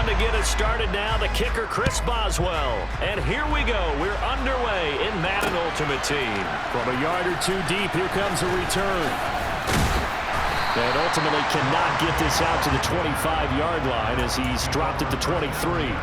to get us started now, the kicker, Chris Boswell. And here we go. We're underway in Madden Ultimate Team. From a yard or two deep, here comes a return. And ultimately cannot get this out to the 25-yard line as he's dropped at the 23.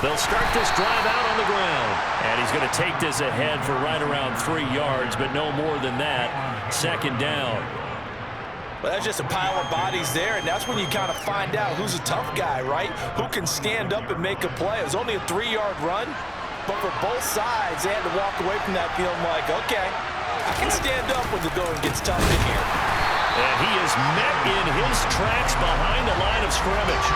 They'll start this drive out on the ground. And he's going to take this ahead for right around 3 yards, but no more than that. Second down. Well, that's just a pile of bodies there, and that's when you kind of find out who's a tough guy, right? Who can stand up and make a play. It was only a 3-yard run, but for both sides, they had to walk away from that feeling like, okay, I can stand up when the going gets tough in here. And he is met in his tracks behind the line of scrimmage.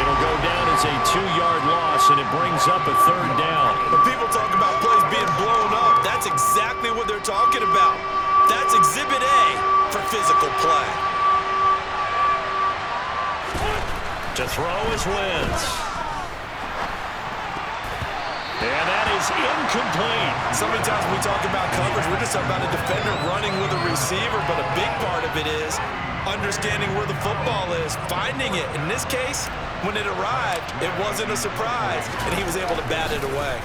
It'll go down as a 2-yard loss, and it brings up a third down. When people talk about plays being blown up, that's exactly what they're talking about. That's Exhibit A for physical play. To throw is Wentz. And that is incomplete. So many times when we talk about coverage, we're just talking about a defender running with a receiver, but a big part of it is understanding where the football is, finding it. In this case, when it arrived, it wasn't a surprise, and he was able to bat it away.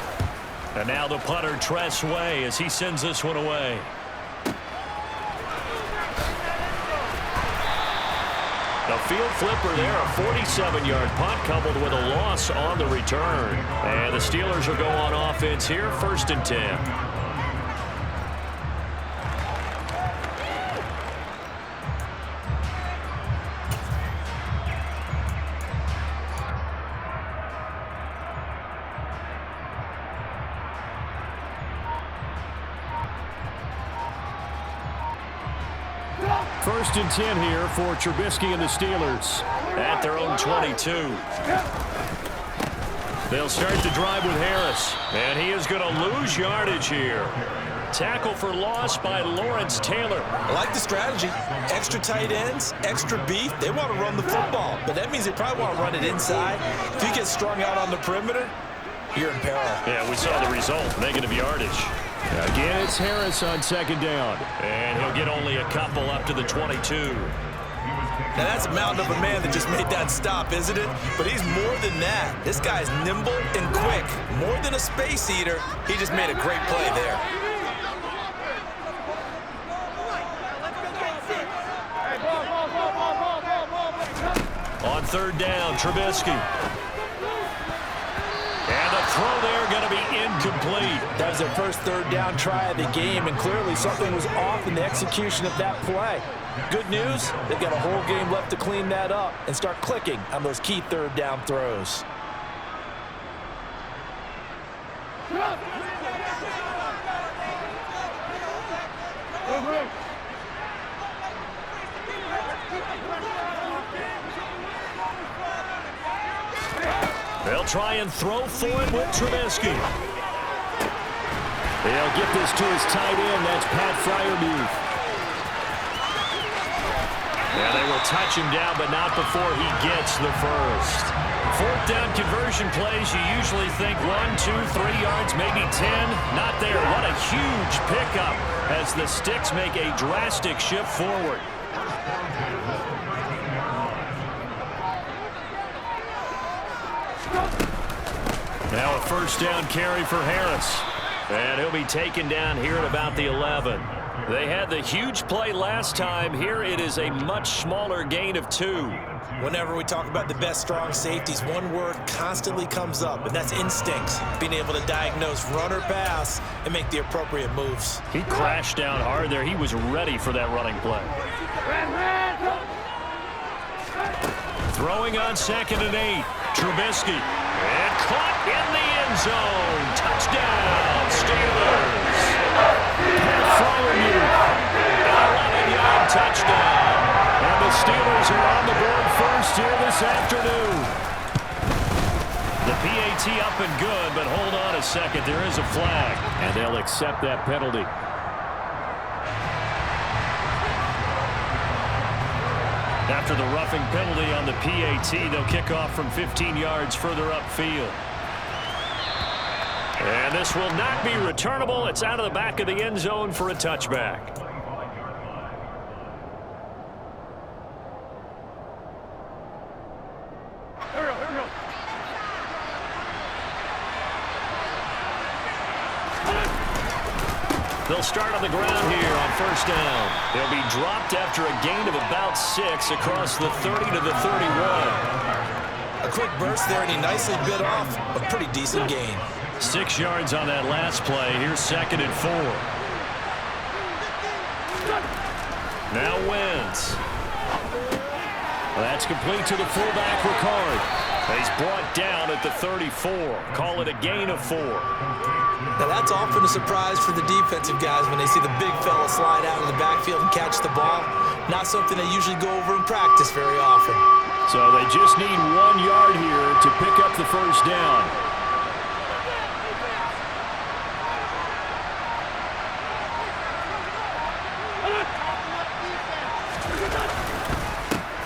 And now the punter, Tress Way, as he sends this one away. The field flipper there, a 47-yard punt coupled with a loss on the return. And the Steelers will go on offense here, 1st and 10. First and 10 here for Trubisky and the Steelers at their own 22. They'll start the drive with Harris, and he is going to lose yardage here. Tackle for loss by Lawrence Taylor. I like the strategy. Extra tight ends, extra beef. They want to run the football, but that means they probably want to run it inside. If you get strung out on the perimeter, you're in peril. Yeah, we saw the result, negative yardage. Again, it's Harris on 2nd down, and he'll get only a couple up to the 22. Now, that's a mountain of a man that just made that stop, isn't it? But he's more than that. This guy's nimble and quick. More than a space eater, he just made a great play there. On 3rd down, Trubisky. And the throw there going to be incomplete. That was their first 3rd down try of the game, and clearly something was off in the execution of that play. Good news, they've got a whole game left to clean that up and start clicking on those key 3rd down throws. They'll try and throw for it with Trubisky. They'll get this to his tight end. That's Pat Freiermuth. Yeah, they will touch him down, but not before he gets the first. 4th down conversion plays, you usually think 1, 2, 3 yards, maybe 10. Not there. What a huge pickup as the Sticks make a drastic shift forward. Now a 1st down carry for Harris. And he'll be taken down here at about the 11. They had the huge play last time. Here it is a much smaller gain of 2. Whenever we talk about the best strong safeties, one word constantly comes up, and that's instinct. Being able to diagnose run or pass and make the appropriate moves. He crashed down hard there. He was ready for that running play. Throwing on 2nd and 8. Trubisky. And caught in the end zone. Touchdown, Steelers. Pat Freiermuth. An 11-yard touchdown. And the Steelers are on the board first here this afternoon. The PAT up and good, but hold on a second. There is a flag, and they'll accept that penalty. After the roughing penalty on the PAT, they'll kick off from 15 yards further upfield. And this will not be returnable. It's out of the back of the end zone for a touchback. They'll start on the ground here on first down. They'll be dropped after a gain of about 6 across the 30 to the 31. A quick burst there, and he nicely bit off a pretty decent gain. 6 yards on that last play. Here's 2nd and 4. Now Wentz. That's complete to the fullback, Ricard. He's brought down at the 34. Call it a gain of 4. Now that's often a surprise for the defensive guys when they see the big fella slide out of the backfield and catch the ball. Not something they usually go over in practice very often. So they just need 1 yard here to pick up the first down.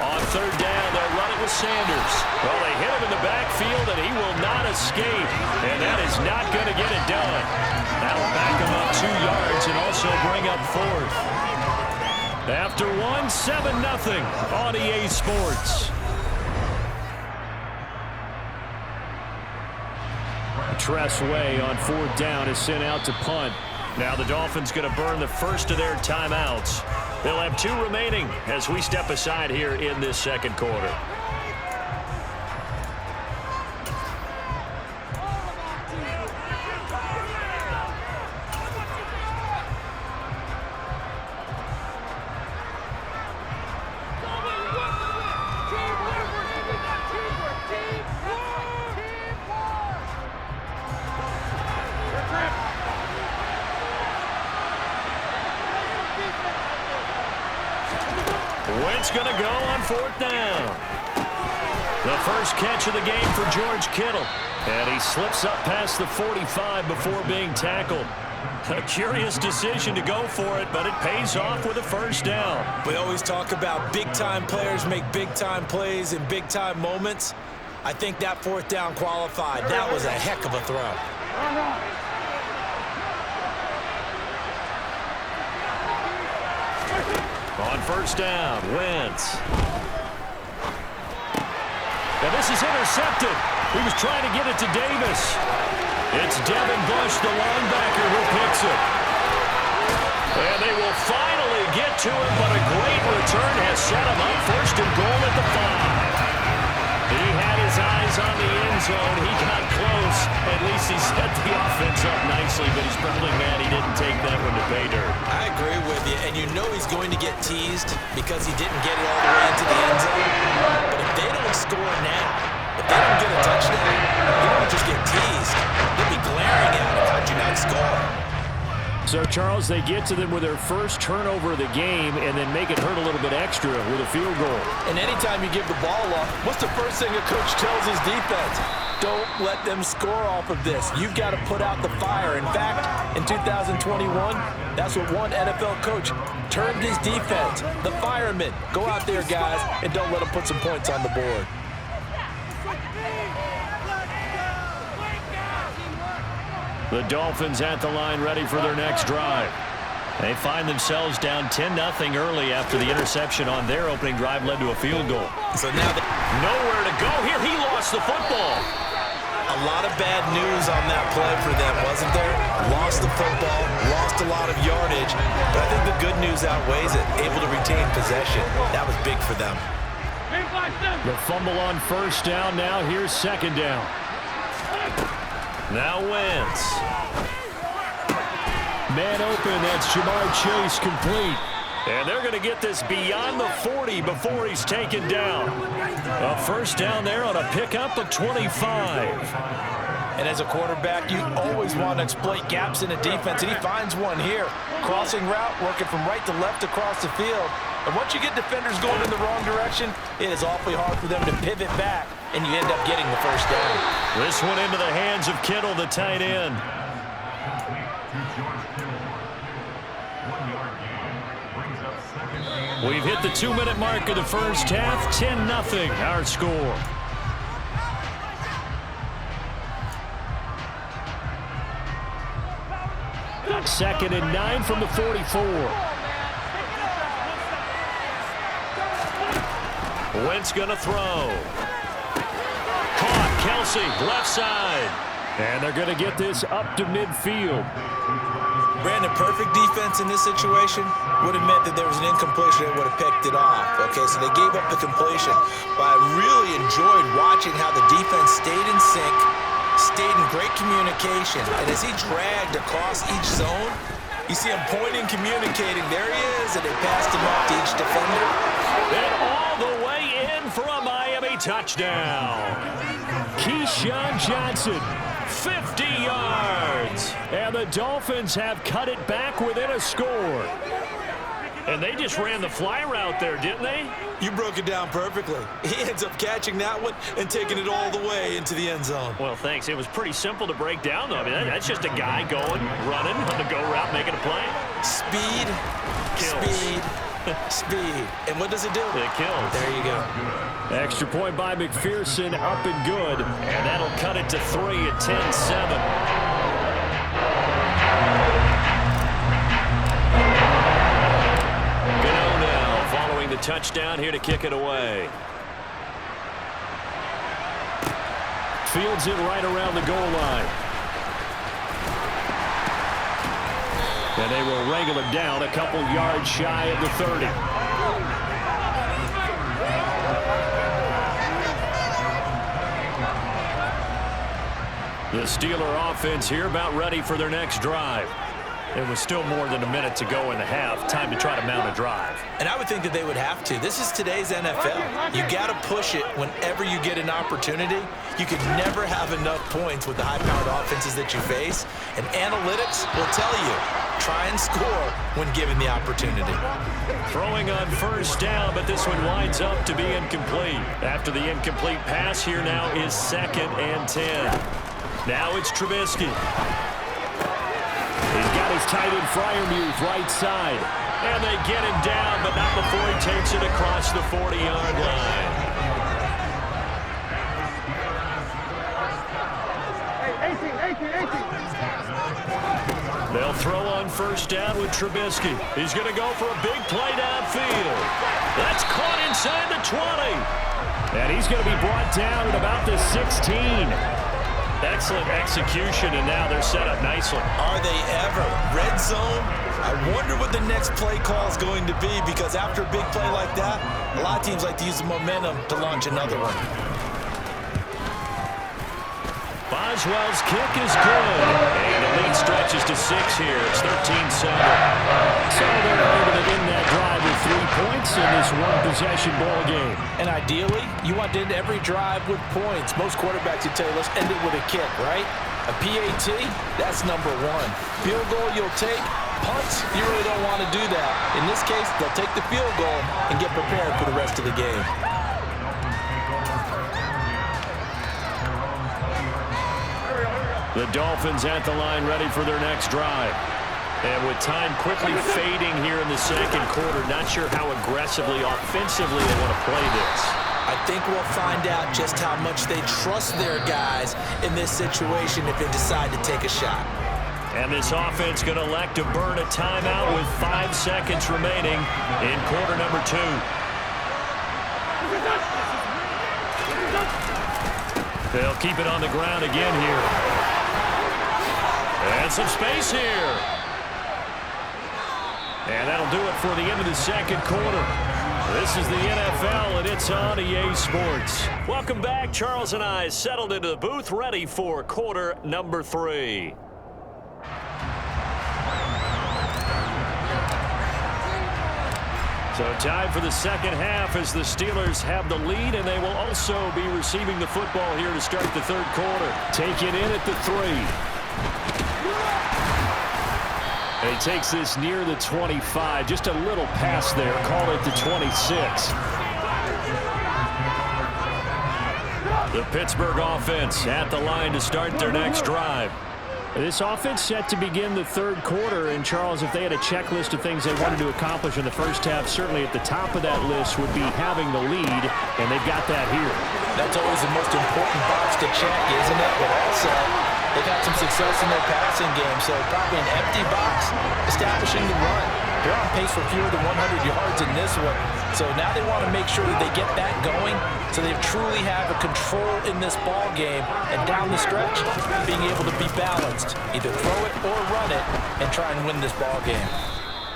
On third down, they'll run it with Sanders. Well, they hit him in the backfield, and he will not escape. And that is not going to get it done. That'll back him up 2 yards and also bring up 4th. After 1, 7-0 on EA Sports. Tress Way on 4th down is sent out to punt. Now the Dolphins going to burn the first of their timeouts. They'll have 2 remaining as we step aside here in this second quarter. Wentz going to go on 4th down. The first catch of the game for George Kittle. And he slips up past the 45 before being tackled. A curious decision to go for it, but it pays off with a first down. We always talk about big-time players make big-time plays in big-time moments. I think that 4th down qualified. That was a heck of a throw. On first down, Wentz. Now this is intercepted. He was trying to get it to Davis. It's Devin Bush, the linebacker, who picks it. And they will finally get to him, but a great return has set him up 1st and goal at the 5. He had his eyes on the end zone. He got close. At least he set the offense up nicely, but he's probably mad he didn't take that one to pay dirt. I agree with you, and you know he's going to get teased because he didn't get it all the way into the end zone. But if they don't score now, if they don't get a touchdown, you don't just get teased. They'll be glaring at him. How'd you not score? So, Charles, they get to them with their first turnover of the game and then make it hurt a little bit extra with a field goal. And anytime you give the ball up, what's the first thing a coach tells his defense? Don't let them score off of this. You've got to put out the fire. In fact, in 2021, that's what one NFL coach termed his defense, the firemen. Go out there, guys, and don't let them put some points on the board. The Dolphins at the line ready for their next drive. They find themselves down 10-0 early after the interception on their opening drive led to a field goal. So now nowhere to go here. He lost the football. A lot of bad news on that play for them, wasn't there? Lost the football, lost a lot of yardage, but I think the good news outweighs it. Able to retain possession. That was big for them. The fumble on first down. Now here's 2nd down. Now Wentz. Man open, that's Jamar Chase complete. And they're going to get this beyond the 40 before he's taken down. A first down there on a pickup of 25. And as a quarterback, you always want to exploit gaps in a defense, and he finds one here. Crossing route, working from right to left across the field. And once you get defenders going in the wrong direction, it is awfully hard for them to pivot back, and you end up getting the first down. This one into the hands of Kittle, the tight end. We've hit the 2-minute mark of the first half. 10-0 our score. Second and 9 from the 44. Wentz going to throw. Caught. Kelsey, left side. And they're going to get this up to midfield. Brandon, perfect defense in this situation would have meant that there was an incompletion that would have picked it off. Okay, so they gave up the completion. But I really enjoyed watching how the defense stayed in sync, stayed in great communication. And as he dragged across each zone, you see him pointing, communicating. There he is, and they passed him off to each defender. And all the way in for a Miami touchdown. Keyshawn Johnson, 50 yards. And the Dolphins have cut it back within a score. And they just ran the fly route there, didn't they? You broke it down perfectly. He ends up catching that one and taking it all the way into the end zone. Well, thanks. It was pretty simple to break down, though. I mean, that's just a guy going, running on the go route, making a play. Speed, kills. Speed, speed. And what does it do? It kills. There you go. Extra point by McPherson, up and good. And that'll cut it to 3 at 10-7. The touchdown here to kick it away. Fields it right around the goal line. And they will wrangle it down a couple yards shy of the 30. The Steeler offense here about ready for their next drive. There was still more than a minute to go in the half. Time to try to mount a drive. And I would think that they would have to. This is today's NFL. You got to push it whenever you get an opportunity. You could never have enough points with the high-powered offenses that you face. And analytics will tell you, try and score when given the opportunity. Throwing on first down, but this one winds up to be incomplete. After the incomplete pass, here now is 2nd and 10. Now it's Trubisky. He's got his tight end Freiermuth right side. And they get him down, but not before he takes it across the 40-yard line. They'll throw on first down with Trubisky. He's going to go for a big play downfield. That's caught inside the 20. And he's going to be brought down at about the 16. Excellent execution, and now they're set up nicely. Are they ever? Red zone? I wonder what the next play call is going to be, because after a big play like that, a lot of teams like to use the momentum to launch another one. Boswell's kick is good. And the lead stretches to 6 here. It's 13-7. So they're able to end that drive with 3 points in this one-possession ball game. And ideally, you want to end every drive with points. Most quarterbacks would tell you, let's end it with a kick, right? A PAT, that's number 1. Field goal you'll take. Punts, you really don't want to do that. In this case, they'll take the field goal and get prepared for the rest of the game. The Dolphins at the line ready for their next drive. And with time quickly fading here in the second quarter, not sure how aggressively, offensively they want to play this. I think we'll find out just how much they trust their guys in this situation if they decide to take a shot. And this offense going to elect to burn a timeout with 5 seconds remaining in quarter number 2. They'll keep it on the ground again here. And some space here. And that'll do it for the end of the second quarter. This is the NFL, and it's on EA Sports. Welcome back. Charles and I settled into the booth, ready for quarter number 3. So time for the second half as the Steelers have the lead, and they will also be receiving the football here to start the third quarter. Take it in at the 3. And he takes this near the 25. Just a little pass there. Call it the 26. The Pittsburgh offense at the line to start their next drive. This offense set to begin the third quarter, and Charles, if they had a checklist of things they wanted to accomplish in the first half, certainly at the top of that list would be having the lead, and they've got that here. That's always the most important box to check, isn't it? But also, they've had some success in their passing game, so probably an empty box establishing the run. They're on pace for fewer than 100 yards in this one. So now they want to make sure that they get that going so they truly have a control in this ball game. And down the stretch, being able to be balanced. Either throw it or run it and try and win this ball game.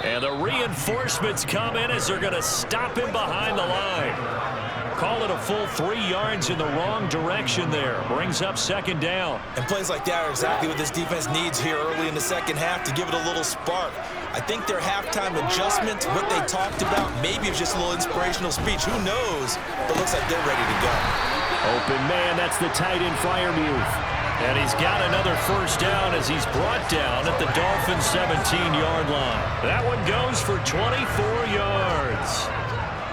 And the reinforcements come in as they're going to stop him behind the line. Call it a full 3 yards in the wrong direction there. Brings up second down. And plays like that are exactly what this defense needs here early in the second half to give it a little spark. I think their halftime adjustments, what they talked about, maybe it's just a little inspirational speech. Who knows? But looks like they're ready to go. Open man, that's the tight end Freiermuth. And he's got another first down as he's brought down at the Dolphins' 17-yard line. That one goes for 24 yards.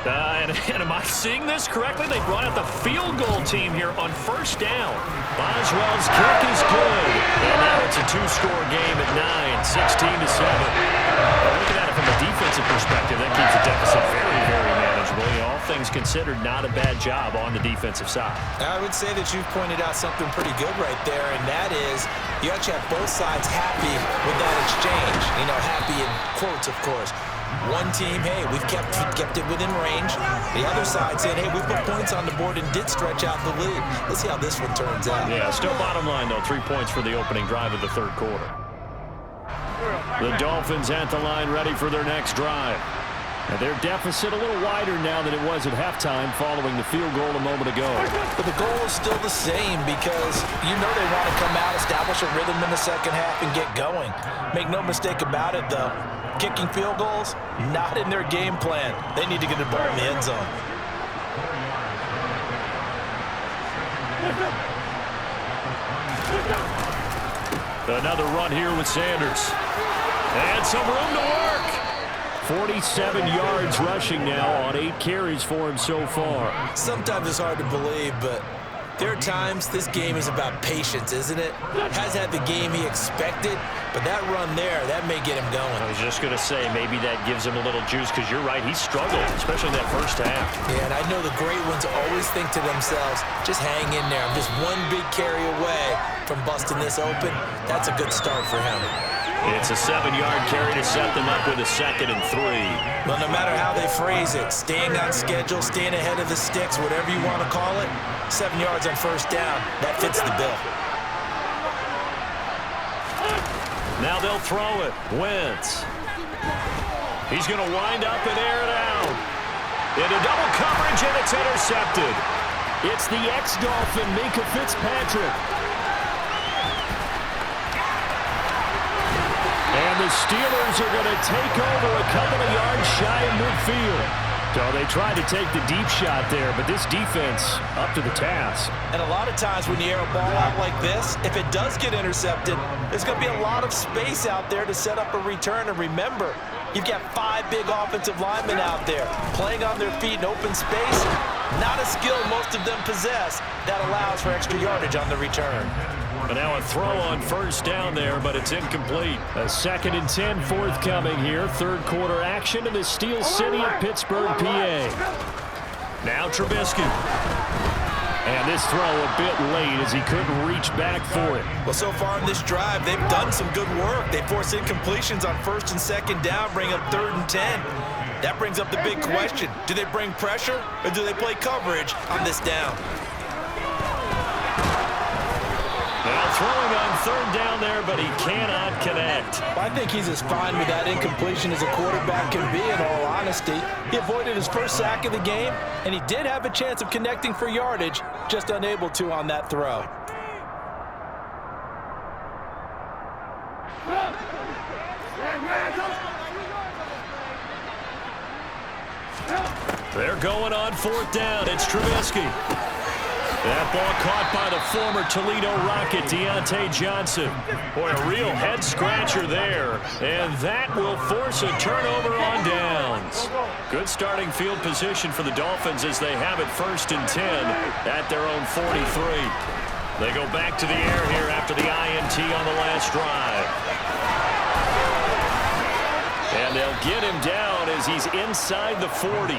And am I seeing this correctly? They brought out the field goal team here on first down. Boswell's kick is good. And now it's a two-score game at 9, 16-7. Looking at it from a defensive perspective, that keeps the deficit very, very manageable. All things considered, not a bad job on the defensive side. I would say that you've pointed out something pretty good right there, and that is you actually have both sides happy with that exchange. Happy in quotes, of course. One team, hey, we've kept it within range. The other side saying, hey, we put points on the board and did stretch out the lead. Let's see how this one turns out. Yeah, still bottom line, though. 3 points for the opening drive of the third quarter. The Dolphins at the line ready for their next drive. And their deficit a little wider now than it was at halftime following the field goal a moment ago. But the goal is still the same because they want to come out, establish a rhythm in the second half, and get going. Make no mistake about it, though. Kicking field goals, not in their game plan. They need to get the ball in the end zone. Another run here with Sanders. And some room to work. 47 yards rushing now on 8 carries for him so far. Sometimes it's hard to believe, but there are times this game is about patience, isn't it? Has had the game he expected, but that run there, that may get him going. I was just going to say, maybe that gives him a little juice because you're right, he struggled, especially in that first half. Yeah, and I know the great ones always think to themselves, just hang in there. I'm just one big carry away from busting this open. That's a good start for him. It's a 7-yard carry to set them up with a 2nd and 3. Well, no matter how they phrase it, staying on schedule, staying ahead of the sticks, whatever you want to call it, 7 yards on first down, that fits the bill. Now they'll throw it. Wentz. He's going to wind up and air it out. Into double coverage, and it's intercepted. It's the ex-Dolphin, Minkah Fitzpatrick. And the Steelers are going to take over a couple of yards shy of midfield. So they tried to take the deep shot there, but this defense up to the task. And a lot of times when you air a ball out like this, if it does get intercepted, there's going to be a lot of space out there to set up a return. And remember, you've got 5 big offensive linemen out there playing on their feet in open space. Not a skill most of them possess that allows for extra yardage on the return. And now a throw on first down there, but it's incomplete. A 2nd and 10 forthcoming here. Third quarter action in the Steel City of Pittsburgh, PA. Now Trubisky. And this throw a bit late as he couldn't reach back for it. Well, so far in this drive, they've done some good work. They force incompletions on 1st and 2nd down, bring up 3rd and 10. That brings up the big question. Do they bring pressure or do they play coverage on this down? Now throwing on 3rd down there, but he cannot connect. I think he's as fine with that incompletion as a quarterback can be, in all honesty. He avoided his first sack of the game, and he did have a chance of connecting for yardage, just unable to on that throw. They're going on 4th down. It's Trubisky. That ball caught by the former Toledo Rocket, Deontay Johnson. Boy, a real head-scratcher there. And that will force a turnover on downs. Good starting field position for the Dolphins as they have it 1st and 10 at their own 43. They go back to the air here after the INT on the last drive. And they'll get him down as he's inside the 40.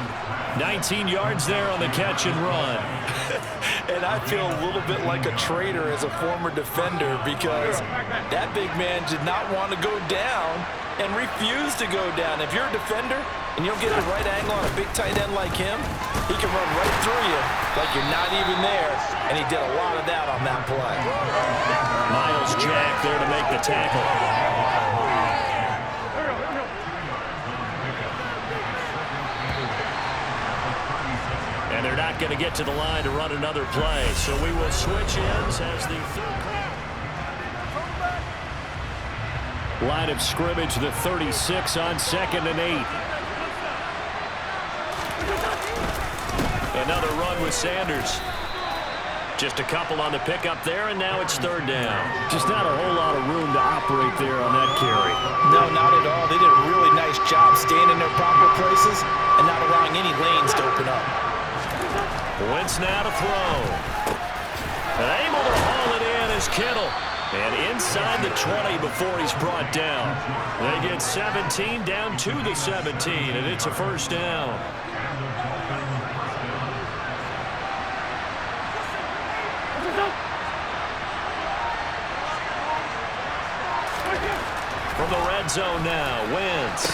19 yards there on the catch and run. And I feel a little bit like a traitor as a former defender because that big man did not want to go down and refused to go down. If you're a defender and you don't get the right angle on a big tight end like him, he can run right through you like you're not even there, and he did a lot of that on that play. Miles Jack there to make the tackle. And they're not going to get to the line to run another play, so we will switch ends as the line of scrimmage, the 36 on 2nd and 8. Another run with Sanders. Just a couple on the pickup there, and now it's 3rd down. Just not a whole lot of room to operate there on that carry. No, not at all. They did a really nice job staying in their proper places and not allowing any lanes to open up. Wentz now to throw. And able to haul it in is Kittle. And inside the 20 before he's brought down. They get 17 down to the 17, and it's a 1st down. From the red zone now, Wentz.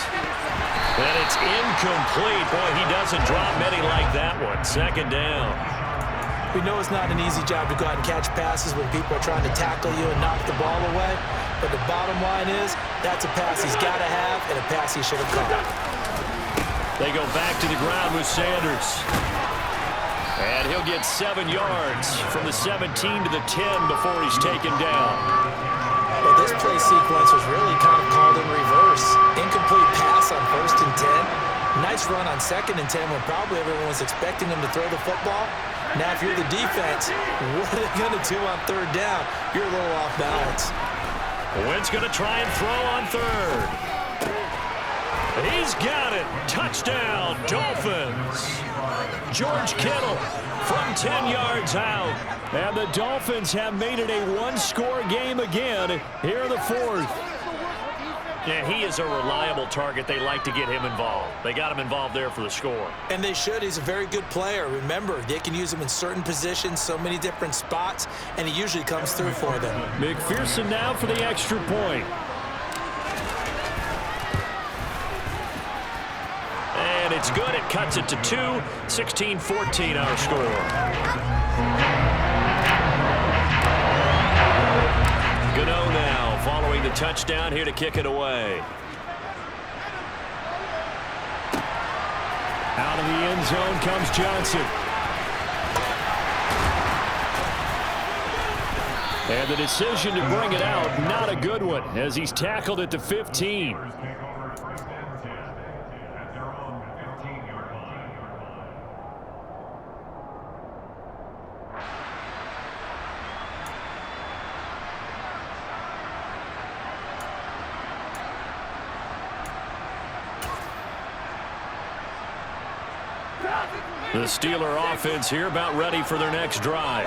And it's incomplete. Boy, he doesn't drop many like that one. 2nd down. We know it's not an easy job to go out and catch passes when people are trying to tackle you and knock the ball away. But the bottom line is, that's a pass he's got to have and a pass he should have caught. They go back to the ground with Sanders. And he'll get 7 yards from the 17 to the 10 before he's taken down. Well, this play sequence was really kind of called in reverse. Incomplete pass on 1st and 10. Nice run on 2nd and 10 when probably everyone was expecting him to throw the football. Now, if you're the defense, what are they going to do on 3rd down? You're a little off balance. Wentz going to try and throw on 3rd. He's got it. Touchdown, Dolphins. George Kittle from 10 yards out. And the Dolphins have made it a 1-score game again here in the 4th. Yeah, he is a reliable target. They like to get him involved. They got him involved there for the score. And they should. He's a very good player. Remember, they can use him in certain positions, so many different spots, and he usually comes through for them. McPherson now for the extra point. And it's good. It cuts it to 2. 16-14 our score. Gano now following the touchdown here to kick it away. Out of the end zone comes Johnson. And the decision to bring it out, not a good one, as he's tackled at the 15. The Steeler offense here about ready for their next drive.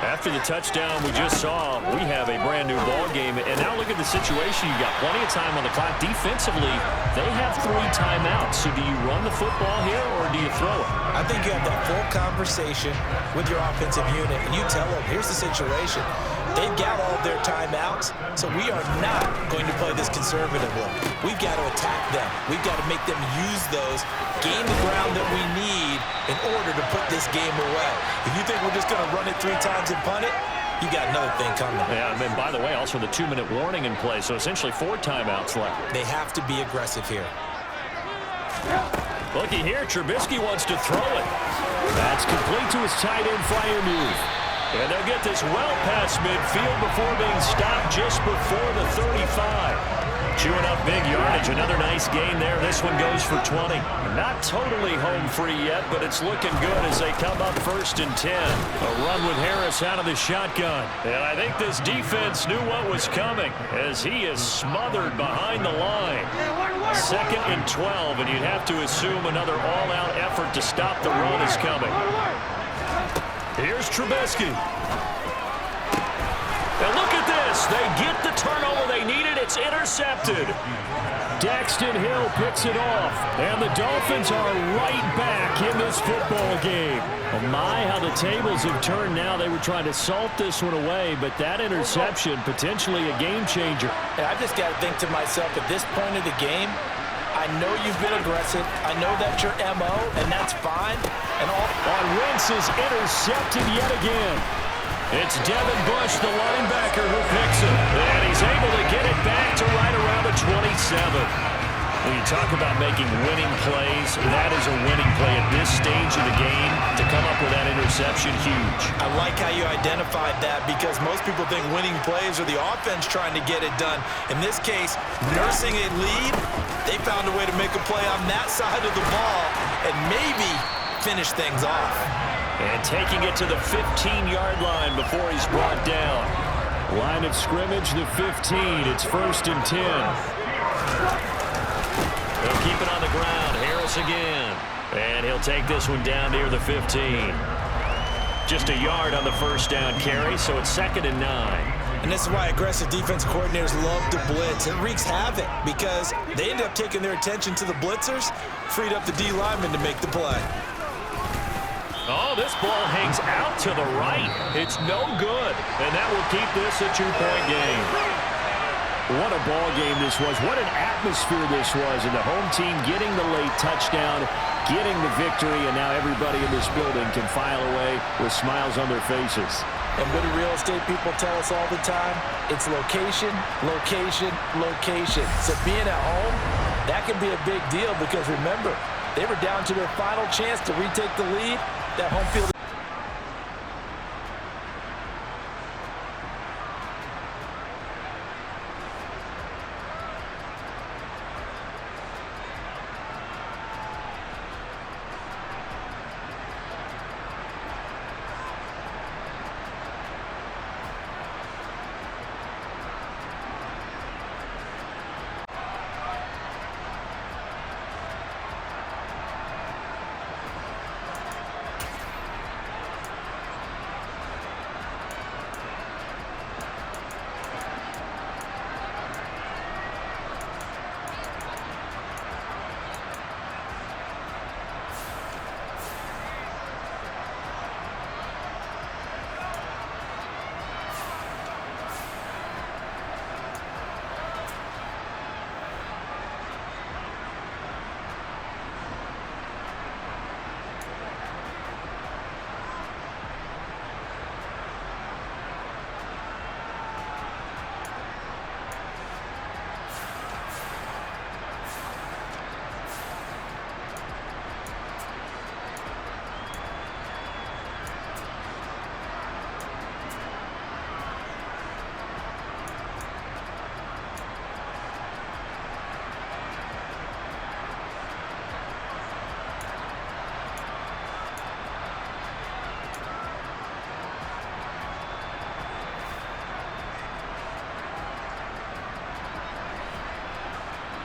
After the touchdown we just saw, we have a brand new ball game. And now look at the situation. You got plenty of time on the clock. Defensively, they have 3 timeouts. So do you run the football here or do you throw it? I think you have that full conversation with your offensive unit, and you tell them, here's the situation. They've got all of their timeouts, so we are not going to play this conservatively. We've got to attack them. We've got to make them use those, gain the ground that we need in order to put this game away. If you think we're just going to run it 3 times and punt it, you got another thing coming. Yeah, and by the way, also the 2-minute warning in play, so essentially 4 timeouts left. They have to be aggressive here. Looky here, Trubisky wants to throw it. That's complete to his tight end Freiermuth. And they'll get this well past midfield before being stopped just before the 35. Chewing up big yardage. Another nice gain there. This one goes for 20. Not totally home free yet, but it's looking good as they come up 1st and 10. A run with Harris out of the shotgun. And I think this defense knew what was coming as he is smothered behind the line. 2nd and 12, and you'd have to assume another all-out effort to stop the run is coming. Here's Trubisky. And look at this. They get the turnover they needed. It's intercepted. Daxton Hill picks it off. And the Dolphins are right back in this football game. Oh my, how the tables have turned now. They were trying to salt this one away, but that interception, potentially a game changer. And I just got to think to myself, at this point of the game, I know you've been aggressive. I know that's your MO, and that's fine. And on Wentz is intercepted yet again. It's Devin Bush, the linebacker, who picks it. And he's able to get it back to right around the 27. When you talk about making winning plays, that is a winning play at this stage of the game. To come up with that interception, huge. I like how you identified that, because most people think winning plays are the offense trying to get it done. In this case, nursing a lead, they found a way to make a play on that side of the ball and maybe finish things off. And taking it to the 15-yard line before he's brought down. Line of scrimmage, the 15. It's 1st and 10. They'll keep it on the ground. Harris again. And he'll take this one down near the 15. Just a yard on the first down carry, so it's 2nd and 9. And this is why aggressive defense coordinators love to blitz. It wreaks havoc because they end up taking their attention to the blitzers, freed up the D lineman to make the play. Oh, this ball hangs out to the right. It's no good. And that will keep this a 2-point game. What a ball game this was. What an atmosphere this was. And the home team getting the late touchdown, getting the victory, and now everybody in this building can file away with smiles on their faces. And what do real estate people tell us all the time? It's location, location, location. So being at home, that can be a big deal because remember, they were down to their final chance to retake the lead. That home field